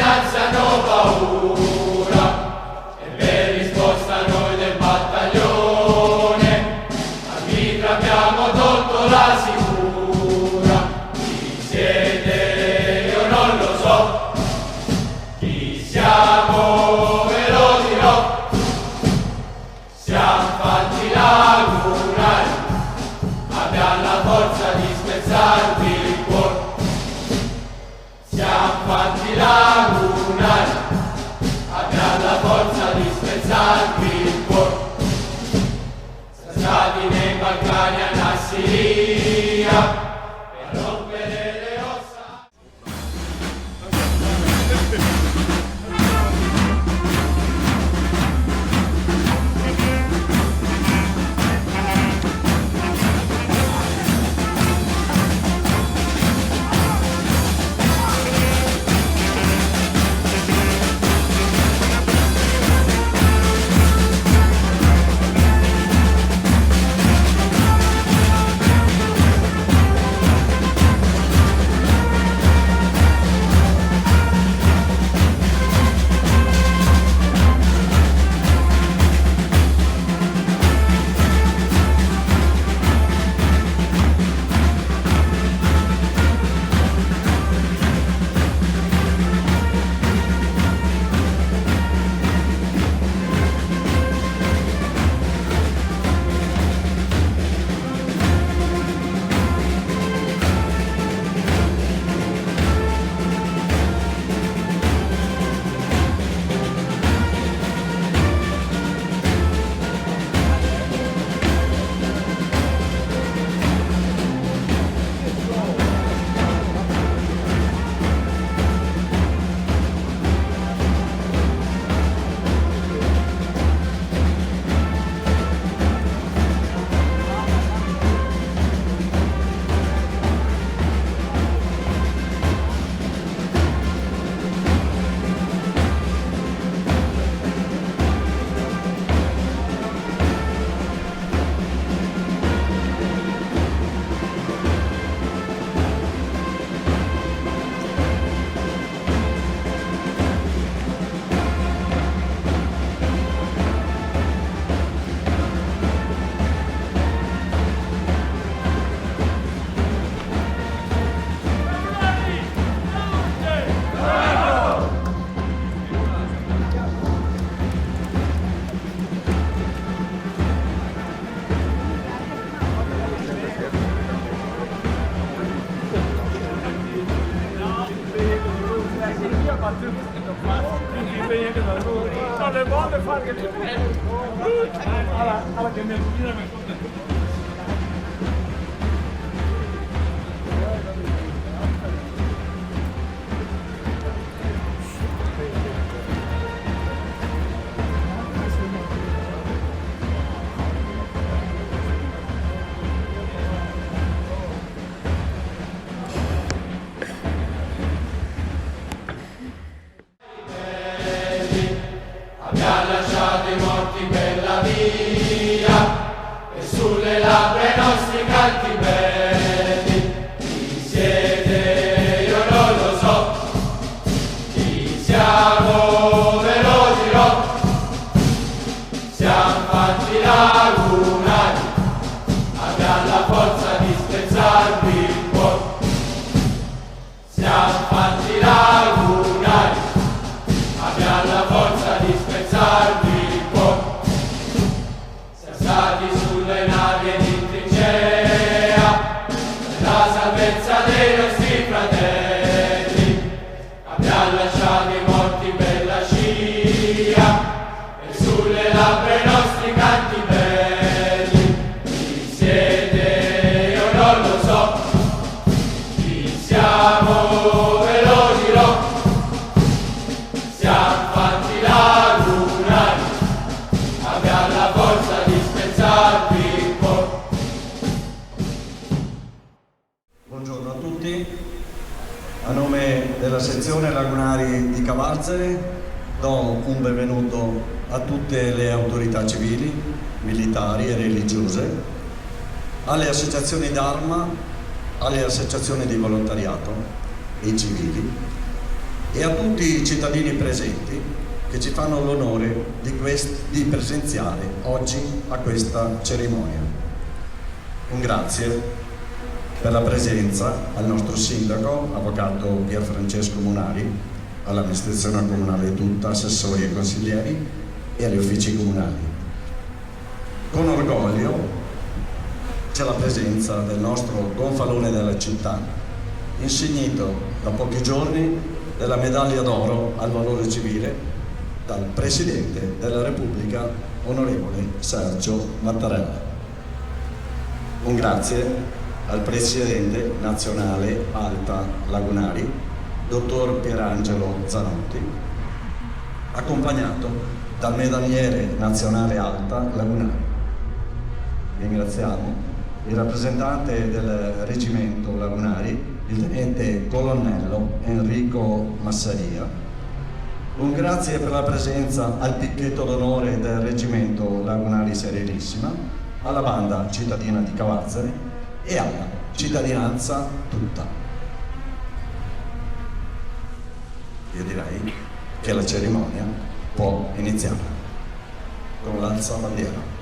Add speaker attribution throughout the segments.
Speaker 1: dinanzi hanno paura e per risposta noi del battaglione al mitra abbiamo tolto la sicura. Chi siete io non lo so, chi siamo ve lo dirò. Siamo fatti lagunari, abbiamo la forza di spezzarvi il cuore. Siamo fatti lagunari, abbiamo la forza di spezzarvi il cuore. Siamo stati nei Balcani a Nassiria per rompere le ossa.
Speaker 2: Non le vuole fare che alla che mi
Speaker 1: Abbiamo lasciato i morti per la via e sulle labbra i nostri canti belli. Chi siete io non lo so, chi siamo ve lo dirò. Siamo fatti lagunari, abbiamo la forza di spezzarvi il cuore. Siamo fatti lagunari, abbiamo la forza di spezzarvi il cuore. Siamo stati sulle navi ed in trincea per la salvezza dei nostri fratelli. Abbiamo lasciato i morti per la scia e sulle labbra i nostri canti belli. Chi siete io non lo so, chi siamo ve lo dirò. Siamo fatti lagunari, abbiamo la forza di spezzarvi il cuore.
Speaker 3: Buongiorno a tutti, a nome della sezione Lagunari di Cavarzere do un benvenuto a tutte le autorità civili, militari e religiose, alle associazioni d'arma, alle associazioni di volontariato e civili e a tutti i cittadini presenti che ci fanno l'onore di presenziare oggi a questa cerimonia. Un grazie per la presenza al nostro sindaco, avvocato Pier Francesco Munari, all'amministrazione comunale tutta, assessori e consiglieri e agli uffici comunali. Con orgoglio c'è la presenza del nostro gonfalone della città, insignito da pochi giorni della medaglia d'oro al valore civile dal Presidente della Repubblica, onorevole Sergio Mattarella. Un grazie al Presidente nazionale Alta Lagunari, dottor Pierangelo Zanotti, accompagnato dal medagliere nazionale Alta Lagunari. Ringraziamo il rappresentante del reggimento Lagunari, il tenente colonnello Enrico Massaria. Un grazie per la presenza al picchetto d'onore del reggimento Lagunari Serenissima, alla banda cittadina di Cavazzari e alla cittadinanza tutta. Io direi che la cerimonia può iniziare con l'alzabandiera.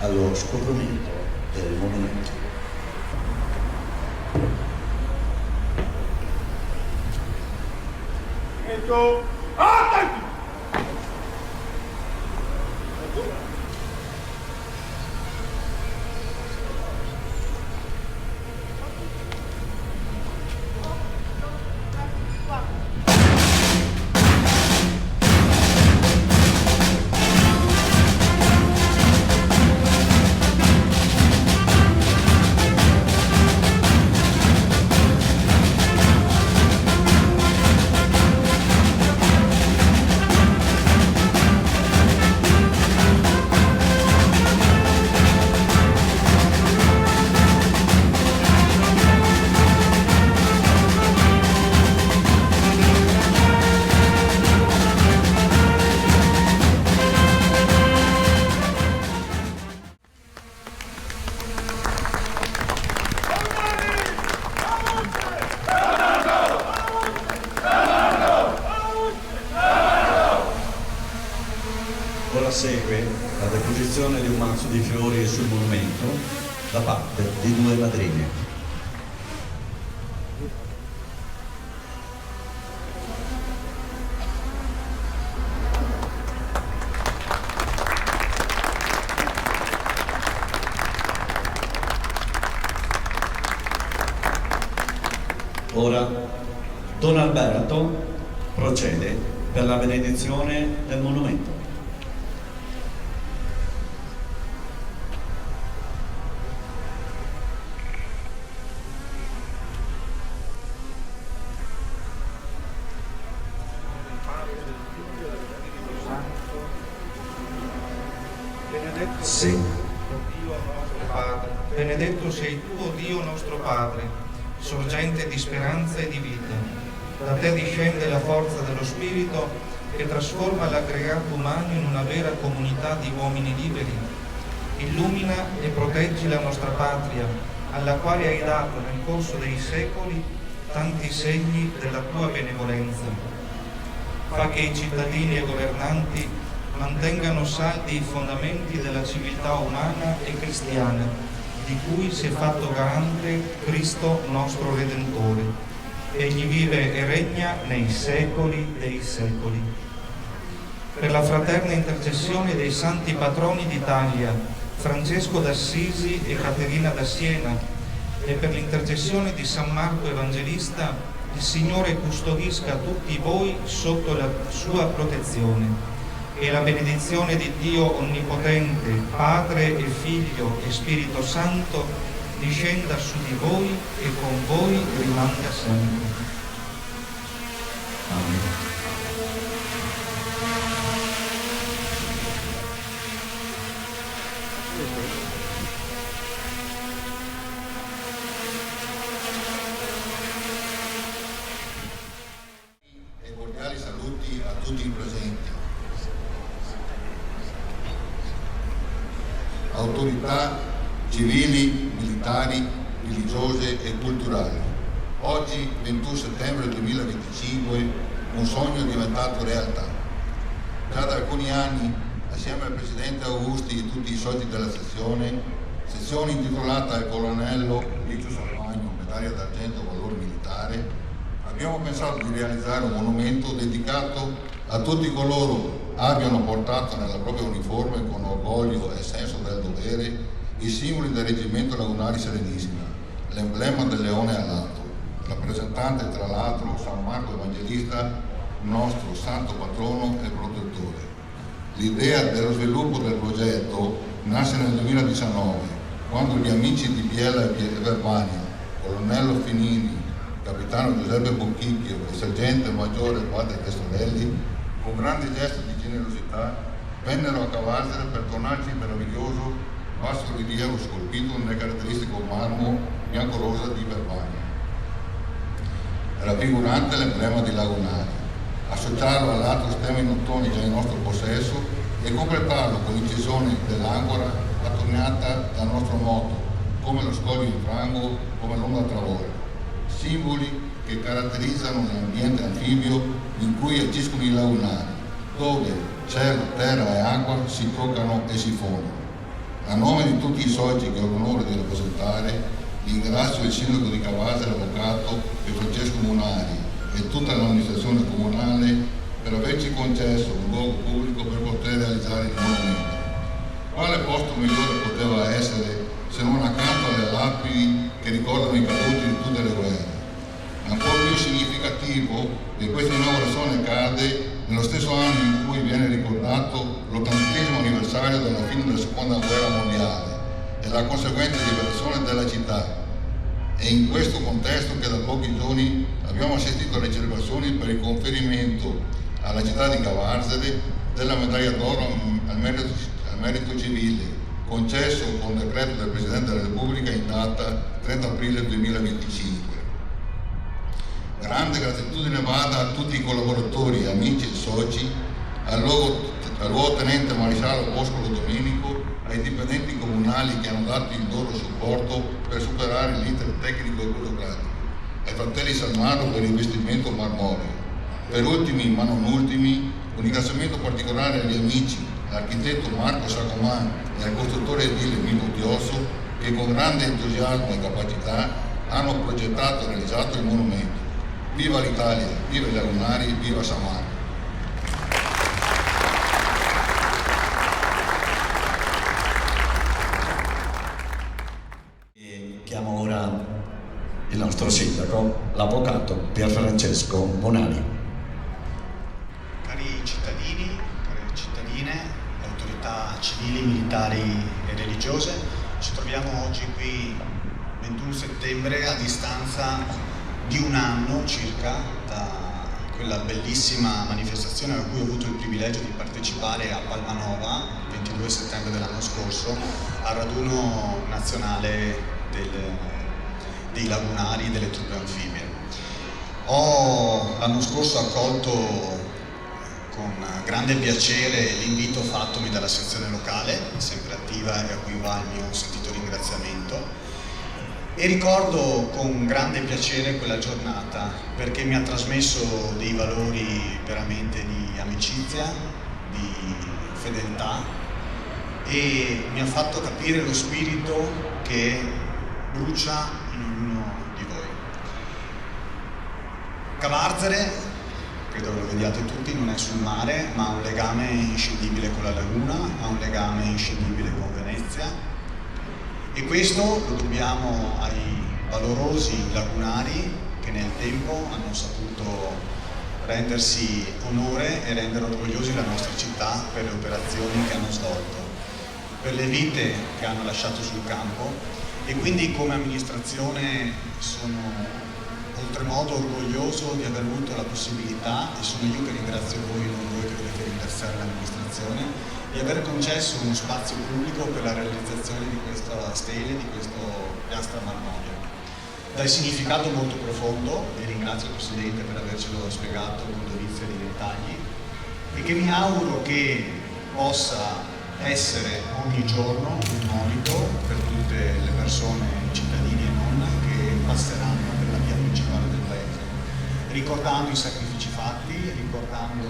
Speaker 3: allo scoprimento del monumento.
Speaker 2: Attenti!
Speaker 3: Ora segue la deposizione di un mazzo di fiori sul monumento da parte di due madrine. Ora Don Alberto procede per la benedizione del monumento.
Speaker 4: Benedetto
Speaker 3: Sì.
Speaker 4: Dio nostro Padre, benedetto sei tu, o Dio nostro Padre, sorgente di speranza e di vita. Da te discende la forza dello Spirito che trasforma l'aggregato umano in una vera comunità di uomini liberi. Illumina e proteggi la nostra patria, alla quale hai dato nel corso dei secoli tanti segni della tua benevolenza. Fa che i cittadini e governanti mantengano saldi i fondamenti della civiltà umana e cristiana, di cui si è fatto garante Cristo nostro Redentore. Egli vive e regna nei secoli dei secoli. Per la fraterna intercessione dei santi patroni d'Italia, Francesco d'Assisi e Caterina da Siena, e per l'intercessione di San Marco Evangelista, il Signore custodisca tutti voi sotto la sua protezione. E la benedizione di Dio Onnipotente, Padre e Figlio e Spirito Santo, discenda su di voi e con voi rimanga sempre.
Speaker 3: Amen.
Speaker 5: E cordiali saluti a tutti i presenti. Autorità civili, militari, religiose e culturali. Oggi, 21 settembre 2025, un sogno è diventato realtà. Già da alcuni anni, assieme al Presidente Augusti e tutti i soci della sezione intitolata al colonnello Licio Salvagno, medaglia d'argento valore militare, abbiamo pensato di realizzare un monumento dedicato a tutti coloro che abbiano portato nella propria uniforme con orgoglio e senso del dovere i simboli del Reggimento Lagunari Serenissima, l'emblema del leone alato, rappresentante tra l'altro San Marco Evangelista, nostro santo patrono e protettore. L'idea dello sviluppo del progetto nasce nel 2019, quando gli amici di Biella e Verbania, colonnello Finini, capitano Giuseppe Bocchicchio e sergente maggiore Padre Testorelli, con grande gesto di generosità, vennero a Cavarzere per donarci il meraviglioso basso rilievo scolpito nel caratteristico marmo bianco-rosa di Verbania, raffigurante l'emblema di Lagunari, associarlo all'altro stemma in ottone già in nostro possesso e completarlo con l'incisione dell'angora attorniata dal nostro motto, come lo scoglio in frango, come l'onda travolta, simboli che caratterizzano l'ambiente anfibio in cui agiscono i lagunari, dove cielo, terra e acqua si toccano e si fondono. A nome di tutti i soci che ho l'onore di rappresentare, ringrazio il sindaco di Cavarzere, l'avvocato Francesco Munari e tutta l'amministrazione comunale per averci concesso un luogo pubblico per poter realizzare il monumento. Quale posto migliore poteva essere se non accanto alle lapidi che ricordano i caduti di tutte le guerre? Ancora più significativo che questa inaugurazione cade nello stesso anno in cui viene ricordato l'80° anniversario della fine della Seconda Guerra Mondiale e la conseguente liberazione della città. È in questo contesto che da pochi giorni abbiamo assistito alle celebrazioni per il conferimento alla città di Cavarzere della medaglia d'oro al merito civile, concesso con decreto del Presidente della Repubblica in data 30 aprile 2025. Grande gratitudine vada a tutti i collaboratori, amici e soci, al luogotenente maresciallo Boscolo Domenico, ai dipendenti comunali che hanno dato il loro supporto per superare l'iter tecnico e burocratico, ai fratelli Salmaro per l'investimento marmoreo. Per ultimi, ma non ultimi, un ringraziamento particolare agli amici, l'architetto Marco Saccoman e al costruttore edile Mino Diosso, che con grande entusiasmo e capacità hanno progettato e realizzato il monumento. Viva l'Italia, viva i lagunari, viva San Marco!
Speaker 3: Chiamo ora il nostro sindaco, l'avvocato Pierfrancesco Bonari.
Speaker 6: Cari cittadini, care cittadine, autorità civili, militari e religiose, ci troviamo oggi qui 21 settembre a distanza di un anno circa da quella bellissima manifestazione a cui ho avuto il privilegio di partecipare a Palmanova il 22 settembre dell'anno scorso al raduno nazionale dei lagunari e delle truppe anfibie. Ho l'anno scorso accolto con grande piacere l'invito fattomi dalla sezione locale, sempre attiva e a cui va il mio sentito ringraziamento, e ricordo con grande piacere quella giornata perché mi ha trasmesso dei valori veramente di amicizia, di fedeltà e mi ha fatto capire lo spirito che brucia in ognuno di voi. Cavarzere, credo che lo vediate tutti, non è sul mare, ma ha un legame inscindibile con la laguna, ha un legame inscindibile con Venezia, e questo lo dobbiamo ai valorosi lagunari che nel tempo hanno saputo rendersi onore e rendere orgogliosi la nostra città per le operazioni che hanno svolto, per le vite che hanno lasciato sul campo. E quindi come amministrazione sono oltremodo orgoglioso di aver avuto la possibilità, e sono io che ringrazio voi, non voi che dovete ringraziare l'amministrazione, di aver concesso uno spazio pubblico per la realizzazione di questa stele, di questo piastra marmorea. Dal significato molto profondo, e ringrazio il Presidente per avercelo spiegato con dovizia di dettagli, e che mi auguro che possa essere ogni giorno un monito per tutte le persone, cittadini e non, che passeranno per la via principale del paese, ricordando i sacrifici fatti, ricordando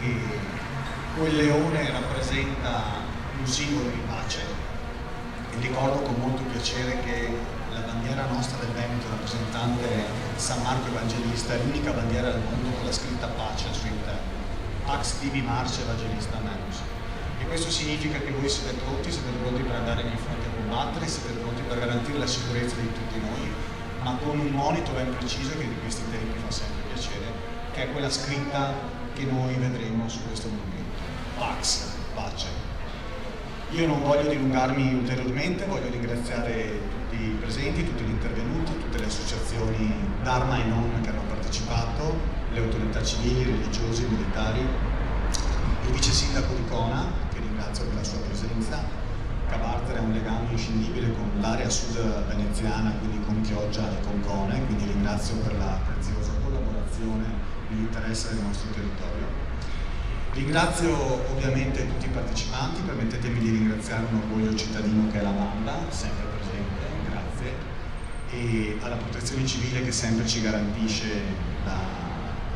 Speaker 6: che quel leone rappresenta un simbolo di pace. E ricordo con molto piacere che la bandiera nostra del Veneto, rappresentante San Marco Evangelista, è l'unica bandiera al mondo con la scritta pace al suo interno, Pax Tibi Marce Evangelista Meus. E questo significa che voi siete pronti per andare in fronte a combattere, siete pronti per garantire la sicurezza di tutti noi, ma con un monito ben preciso che di questi tempi fa sempre piacere, che è quella scritta che noi vedremo su questo monumento. Pax, pace. Io non voglio dilungarmi ulteriormente, voglio ringraziare tutti i presenti, tutti gli intervenuti, tutte le associazioni d'arma e non che hanno partecipato, le autorità civili, religiose, militari, il vice sindaco di Cona, che ringrazio per la sua presenza. Cavarzere ha un legame inscindibile con l'area sud veneziana, quindi con Chioggia e con Cona, e quindi ringrazio per la preziosa collaborazione nell'interesse del nostro territorio. Ringrazio ovviamente tutti i partecipanti, permettetemi di ringraziare un orgoglio cittadino che è la banda, sempre presente, grazie, e alla protezione civile che sempre ci garantisce la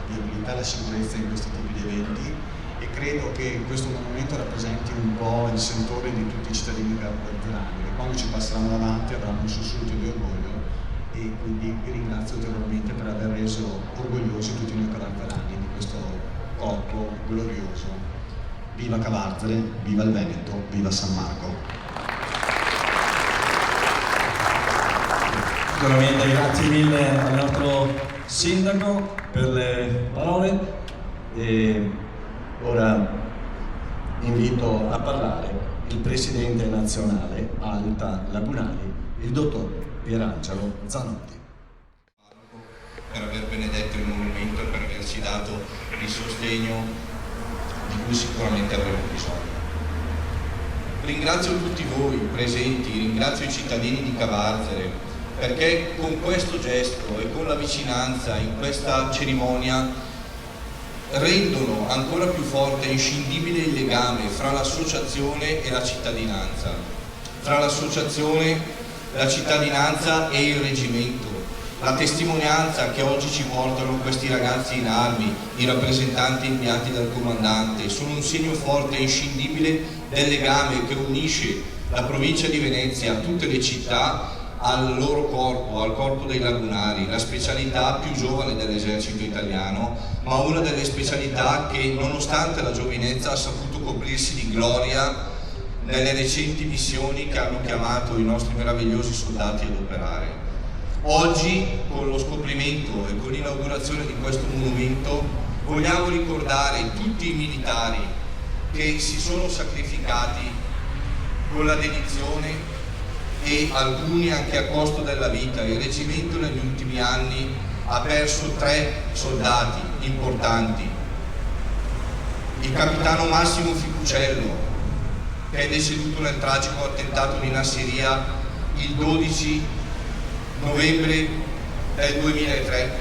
Speaker 6: viabilità e la sicurezza in questi tipi di eventi. E credo che questo monumento rappresenti un po' il sentore di tutti i cittadini cavarzelani, che quando ci passeranno davanti avranno un sussulto di orgoglio, e quindi vi ringrazio ulteriormente per aver reso orgogliosi tutti noi cavarzelani di questo corpo glorioso. Viva Cavarzere, viva il Veneto, viva San Marco.
Speaker 3: Sicuramente grazie mille al nostro sindaco per le parole. E ora invito a parlare il presidente nazionale Alta Lagunari, il dottor Pierangelo Zanotti.
Speaker 7: Per aver benedetto il monumento e per averci dato il sostegno di cui sicuramente avremo bisogno. Ringrazio tutti voi presenti, ringrazio i cittadini di Cavarzere, perché con questo gesto e con la vicinanza in questa cerimonia rendono ancora più forte e inscindibile il legame fra l'associazione e la cittadinanza, fra l'associazione, la cittadinanza e il reggimento, La testimonianza che oggi ci portano questi ragazzi in armi, i rappresentanti inviati dal comandante, sono un segno forte e inscindibile del legame che unisce la provincia di Venezia a tutte le città al loro corpo, al corpo dei lagunari, la specialità più giovane dell'esercito italiano, ma una delle specialità che nonostante la giovinezza ha saputo coprirsi di gloria nelle recenti missioni che hanno chiamato i nostri meravigliosi soldati ad operare. Oggi, con lo scoprimento e con l'inaugurazione di questo monumento, vogliamo ricordare tutti i militari che si sono sacrificati con la dedizione e alcuni anche a costo della vita. Il reggimento negli ultimi anni ha perso 3 soldati importanti. Il capitano Massimo Ficucello, che è deceduto nel tragico attentato di Nassiriya il 12 novembre del 2003.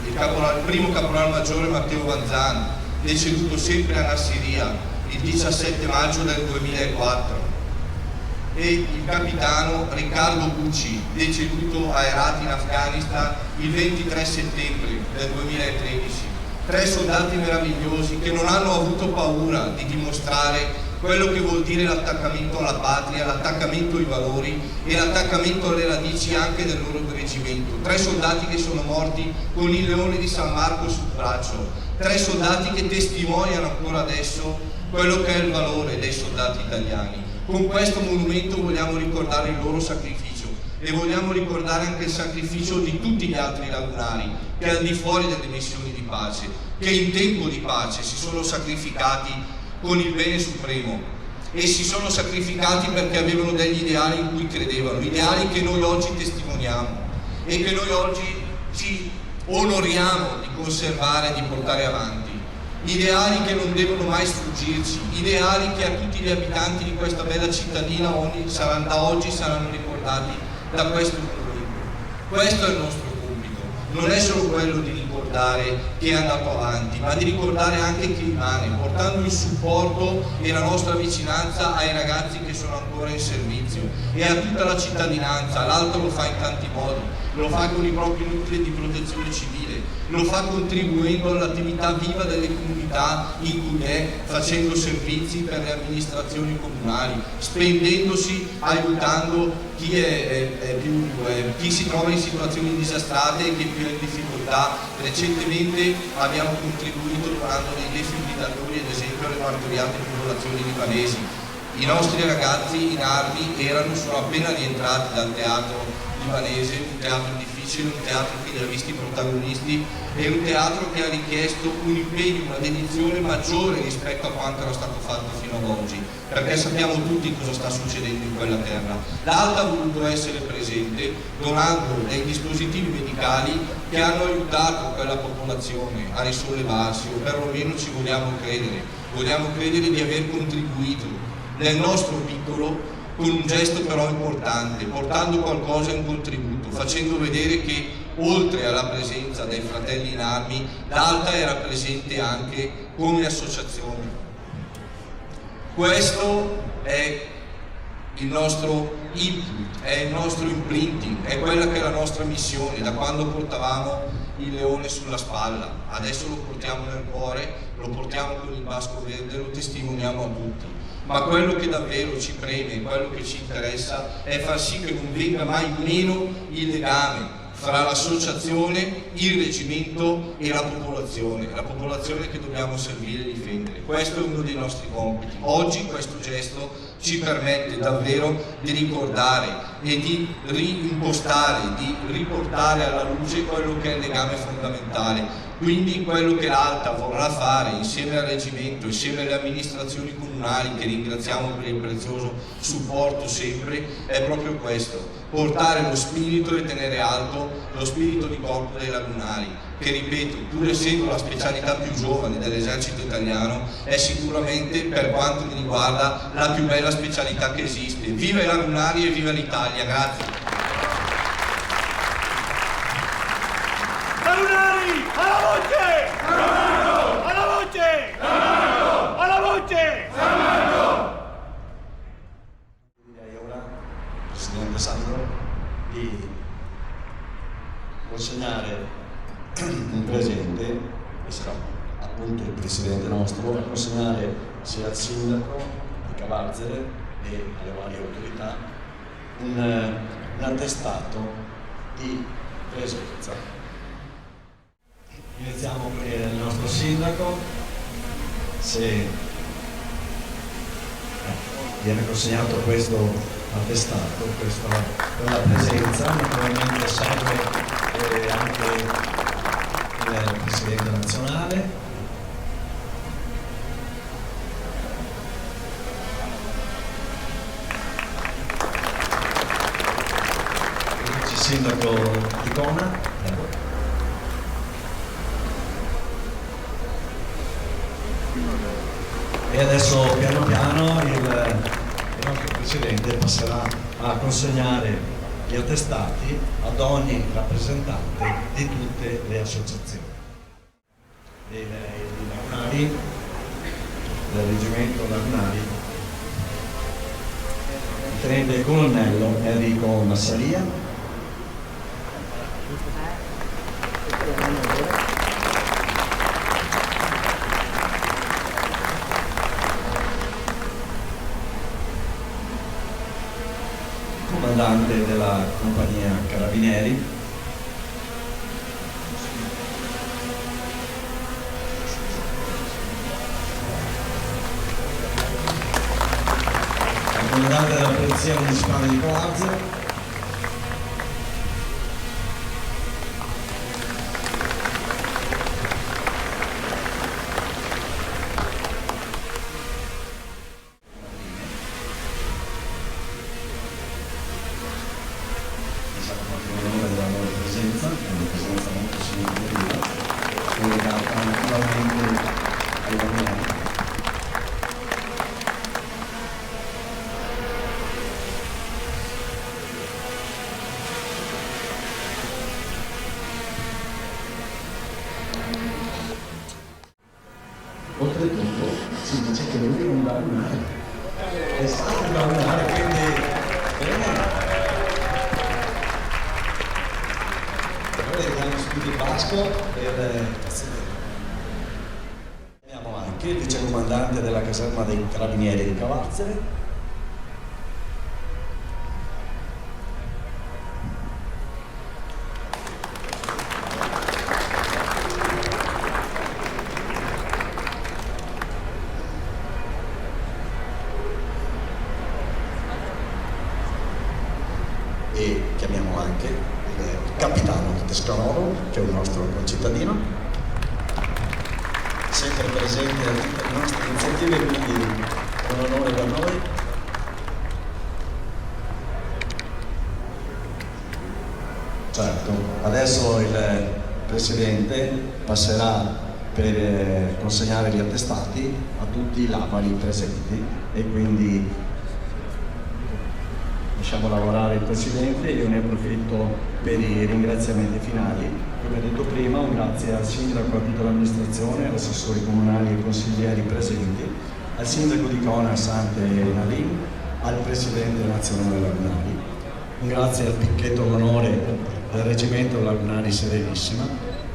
Speaker 7: Il primo caporal maggiore Matteo Vanzan, deceduto sempre a Nassiriya il 17 maggio del 2004. E il capitano Riccardo Bucci, deceduto a Herat in Afghanistan il 23 settembre del 2013. 3 soldati meravigliosi che non hanno avuto paura di dimostrare quello che vuol dire l'attaccamento alla patria, l'attaccamento ai valori e l'attaccamento alle radici anche del loro reggimento. 3 soldati che sono morti con il leone di San Marco sul braccio, 3 soldati che testimoniano ancora adesso quello che è il valore dei soldati italiani. Con questo monumento vogliamo ricordare il loro sacrificio e vogliamo ricordare anche il sacrificio di tutti gli altri lagunari che al di fuori delle missioni di pace, che in tempo di pace si sono sacrificati con il bene supremo e si sono sacrificati perché avevano degli ideali in cui credevano, ideali che noi oggi testimoniamo e che noi oggi ci onoriamo di conservare e di portare avanti. Ideali che non devono mai sfuggirci, ideali che a tutti gli abitanti di questa bella cittadina da oggi saranno ricordati da questo monumento. Questo è il nostro compito, non è solo quello di ricordare chi è andato avanti, ma di ricordare anche chi rimane, portando il supporto e la nostra vicinanza ai ragazzi che sono ancora in servizio e a tutta la cittadinanza. L'altro lo fa in tanti modi, lo fa con i propri nuclei di protezione civile, lo fa contribuendo all'attività viva delle comunità in cui è, facendo servizi per le amministrazioni comunali, spendendosi, aiutando chi si trova in situazioni disastrate e chi è più in difficoltà. Recentemente abbiamo contribuito donando dei defibrillatori, ad esempio, alle martoriate popolazioni libanesi. I nostri ragazzi in armi sono appena rientrati dal teatro libanese, un teatro difficile, un teatro che li ha visti protagonisti e un teatro che ha richiesto un impegno, una dedizione maggiore rispetto a quanto era stato fatto fino ad oggi, perché sappiamo tutti cosa sta succedendo in quella terra. L'Alta ha voluto essere presente donando dei dispositivi medicali che hanno aiutato quella popolazione a risollevarsi, o perlomeno ci vogliamo credere di aver contribuito nel nostro piccolo con un gesto però importante, portando qualcosa in contributo, facendo vedere che oltre alla presenza dei fratelli in armi, l'Alta era presente anche come associazione. Questo è il nostro input, è il nostro imprinting, è quella che è la nostra missione da quando portavamo il leone sulla spalla. Adesso lo portiamo nel cuore, lo portiamo con il basco verde, lo testimoniamo a tutti. Ma quello che davvero ci preme, quello che ci interessa è far sì che non venga mai meno il legame fra l'associazione, il reggimento e la popolazione che dobbiamo servire e difendere. Questo è uno dei nostri compiti. Oggi questo gesto ci permette davvero di ricordare e di reimpostare, di riportare alla luce quello che è il legame fondamentale. Quindi quello che l'Alta vorrà fare insieme al reggimento, insieme alle amministrazioni comunali, che ringraziamo per il prezioso supporto sempre, è proprio questo: portare lo spirito e tenere alto lo spirito di corpo dei lagunari, che, ripeto, pur essendo la specialità più giovane dell'esercito italiano, è sicuramente, per quanto mi riguarda, la più bella specialità che esiste. Viva i lagunari e viva l'Italia! Grazie!
Speaker 2: Lagunari, alla voce! Alla voce! Alla voce!
Speaker 3: Direi ora, Presidente Sandro, di Presidente nostro, a consegnare sia al Sindaco di Cavarzere e alle varie autorità un attestato di presenza. Iniziamo con il nostro Sindaco. Se viene consegnato questo attestato, questa per la presenza, naturalmente serve anche il Presidente nazionale, il Sindaco di Cona. E adesso piano piano il nostro Presidente passerà a consegnare gli attestati ad ogni rappresentante di tutte le associazioni, dei lagunari, del reggimento lagunari, il tenente colonnello Enrico Massaria, comandante della compagnia Carabinieri, il comandante della Polizia Municipale di Cavarzere, oltretutto si dice che lui è un lagunare, è stato un lagunare, quindi vediamo subito il Vasco abbiamo anche il vicecomandante della caserma dei Carabinieri di Cavarzere, e chiamiamo anche il capitano di Tescarolo, che è un nostro concittadino, sempre presente a tutte le nostre iniziative, quindi è un onore per noi. Certo, adesso il Presidente passerà per consegnare gli attestati a tutti i labari presenti e quindi lasciamo lavorare il Presidente. Io ne approfitto per i ringraziamenti finali. Come detto prima, un grazie al Sindaco, a tutta l'amministrazione, agli assessori comunali e consiglieri presenti, al Sindaco di Cona Sante Nalim, al Presidente nazionale Lagunari. Un grazie al picchetto d'onore del Reggimento Lagunari Serenissima,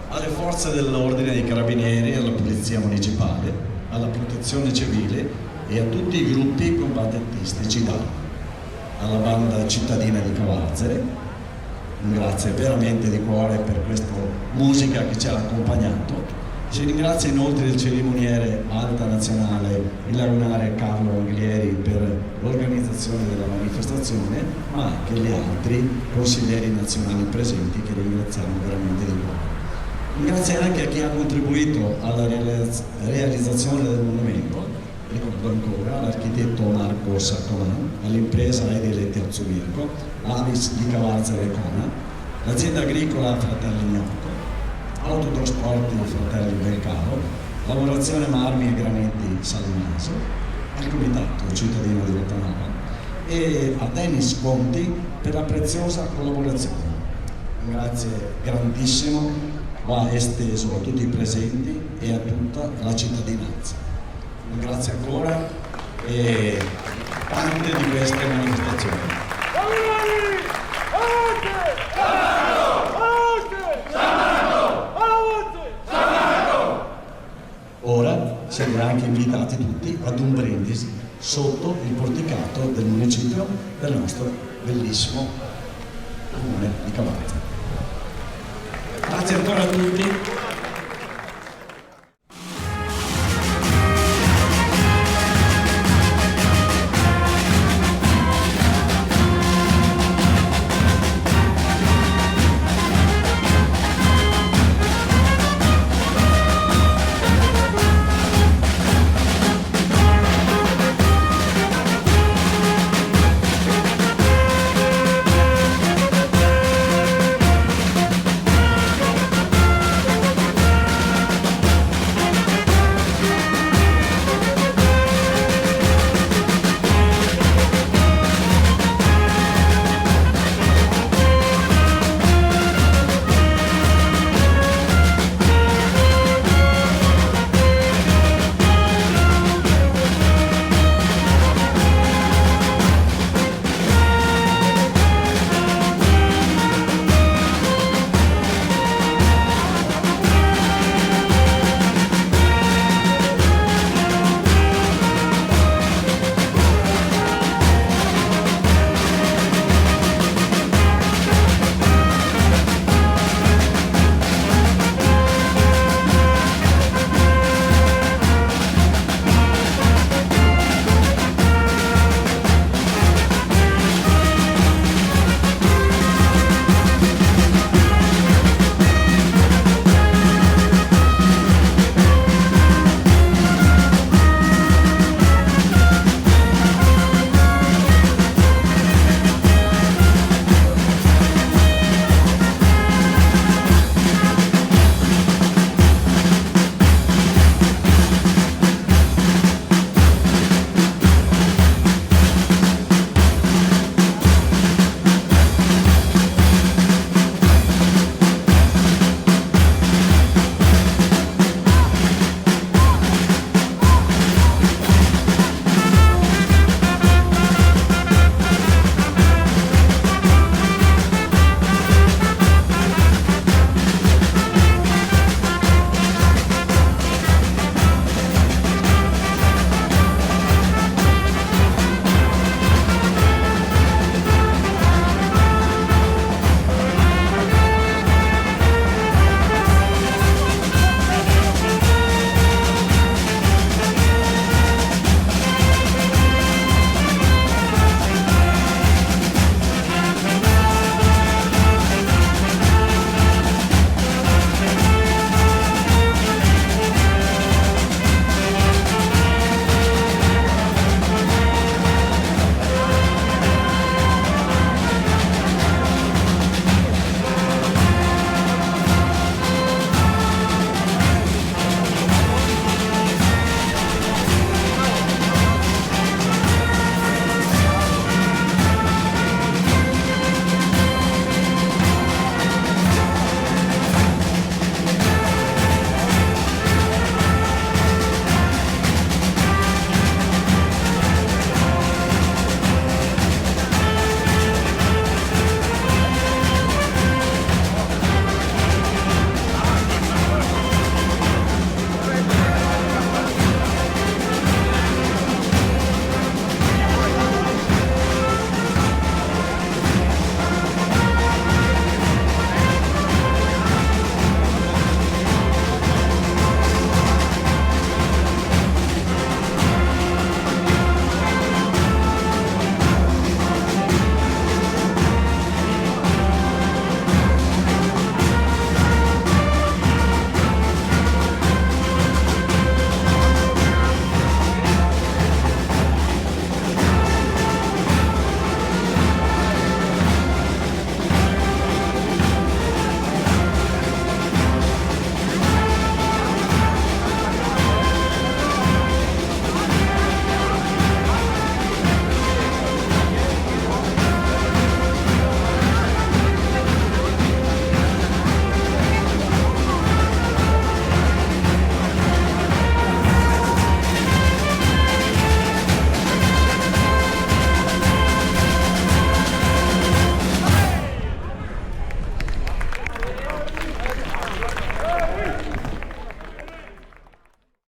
Speaker 3: alle forze dell'ordine dei Carabinieri, alla Polizia Municipale, alla Protezione Civile e a tutti i gruppi combattentistici d'arma, alla banda cittadina di Cavarzere. Un grazie veramente di cuore per questa musica che ci ha accompagnato. Si ringrazia inoltre il cerimoniere Alta Nazionale, il lagunare Carlo Anglieri, per l'organizzazione della manifestazione, ma anche gli altri consiglieri nazionali presenti, che ringraziamo veramente di cuore. Grazie anche a chi ha contribuito alla realizzazione del monumento. Ricordo ancora l'architetto Marco Saccoman, all'impresa Edile Terzo Mirko, l'Avis di Cavarzere e Cona, l'azienda agricola Fratelli Gnocco, Autotrasporti Fratelli Belcaro, Lavorazione Marmi e Graniti Salmaso, al Comitato Cittadino di Rottanova e a Dennis Conti per la preziosa collaborazione. Un grazie grandissimo va esteso a tutti i presenti e a tutta la cittadinanza. Un grazie ancora e tante di queste manifestazioni. Ora siete anche invitati tutti ad un brindisi sotto il porticato del municipio del nostro bellissimo comune di Cavarze. Grazie ancora a tutti.